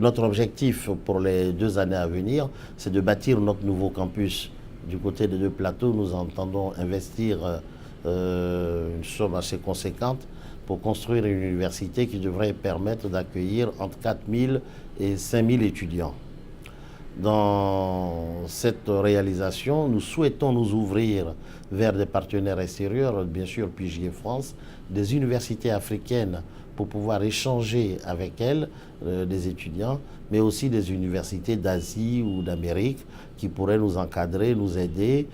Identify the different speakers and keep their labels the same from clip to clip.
Speaker 1: Notre objectif pour les 2 années à venir, c'est de bâtir notre nouveau campus. Du côté des 2 plateaux, nous entendons investir une somme assez conséquente pour construire une université qui devrait permettre d'accueillir entre 4 000 et 5 000 étudiants. Dans cette réalisation, nous souhaitons nous ouvrir vers des partenaires extérieurs, bien sûr PIGI France, des universités africaines pour pouvoir échanger avec elles, des étudiants, mais aussi des universités d'Asie ou d'Amérique qui pourraient nous encadrer, nous aider.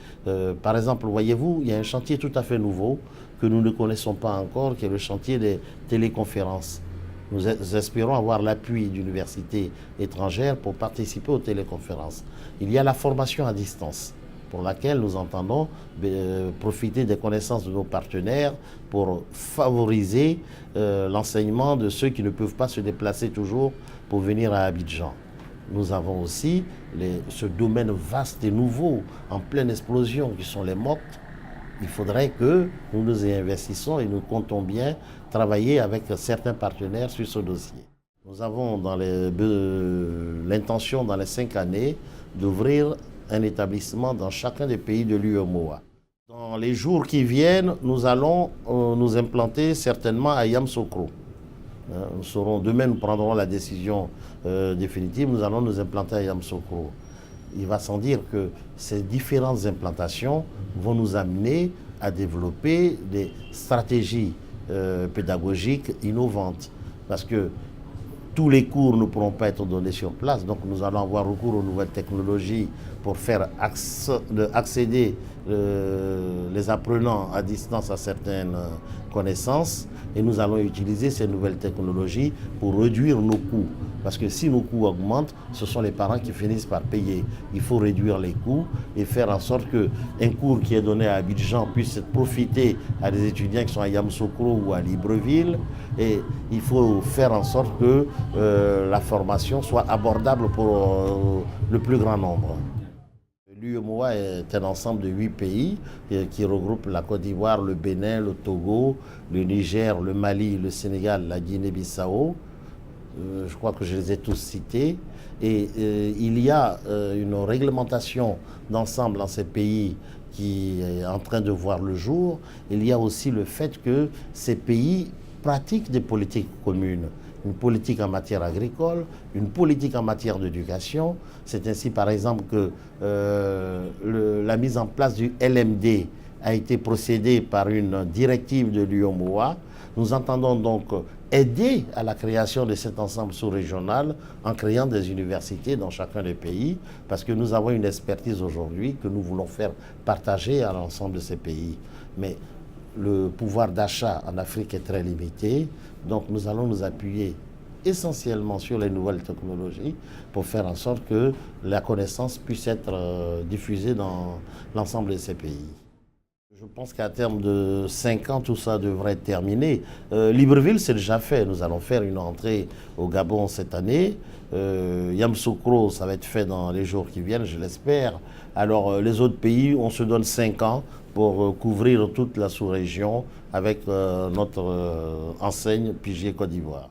Speaker 1: Par exemple, voyez-vous, il y a un chantier tout à fait nouveau que nous ne connaissons pas encore, qui est le chantier des téléconférences. Nous espérons avoir l'appui d'universités étrangères pour participer aux téléconférences. Il y a la formation à distance, pour laquelle nous entendons profiter des connaissances de nos partenaires pour favoriser l'enseignement de ceux qui ne peuvent pas se déplacer toujours pour venir à Abidjan. Nous avons aussi ce domaine vaste et nouveau, en pleine explosion, qui sont les MOOC. Il faudrait que nous nous y investissons et nous comptons bien travailler avec certains partenaires sur ce dossier. Nous avons l'intention dans les 5 années d'ouvrir un établissement dans chacun des pays de l'UEMOA. Dans les jours qui viennent, nous allons nous implanter certainement à Yamoussoukro. Demain, nous prendrons la décision définitive, nous allons nous implanter à Yamoussoukro. Il va sans dire que ces différentes implantations vont nous amener à développer des stratégies pédagogiques innovantes. Parce que tous les cours ne pourront pas être donnés sur place, donc nous allons avoir recours aux nouvelles technologies pour faire accéder les apprenants à distance à certaines connaissances, et nous allons utiliser ces nouvelles technologies pour réduire nos coûts. Parce que si nos coûts augmentent, ce sont les parents qui finissent par payer. Il faut réduire les coûts et faire en sorte qu'un cours qui est donné à Abidjan puisse profiter à des étudiants qui sont à Yamoussoukro ou à Libreville. Et il faut faire en sorte que la formation soit abordable pour le plus grand nombre. L'UEMOA est un ensemble de 8 pays qui regroupe la Côte d'Ivoire, le Bénin, le Togo, le Niger, le Mali, le Sénégal, la Guinée-Bissau. Je crois que je les ai tous cités. Et il y a une réglementation d'ensemble dans ces pays qui est en train de voir le jour. Il y a aussi le fait que ces pays pratiquent des politiques communes. Une politique en matière agricole, une politique en matière d'éducation. C'est ainsi, par exemple, que la mise en place du LMD a été procédée par une directive de l'UEMOA. Nous entendons donc aider à la création de cet ensemble sous-régional en créant des universités dans chacun des pays, parce que nous avons une expertise aujourd'hui que nous voulons faire partager à l'ensemble de ces pays. Mais le pouvoir d'achat en Afrique est très limité, donc nous allons nous appuyer essentiellement sur les nouvelles technologies pour faire en sorte que la connaissance puisse être diffusée dans l'ensemble de ces pays. Je pense qu'à terme de 5 ans, tout ça devrait être terminé. Libreville, c'est déjà fait. Nous allons faire une entrée au Gabon cette année. Yamoussoukro, ça va être fait dans les jours qui viennent, je l'espère. Alors, les autres pays, on se donne 5 ans pour couvrir toute la sous-région avec notre enseigne PIGI Côte d'Ivoire.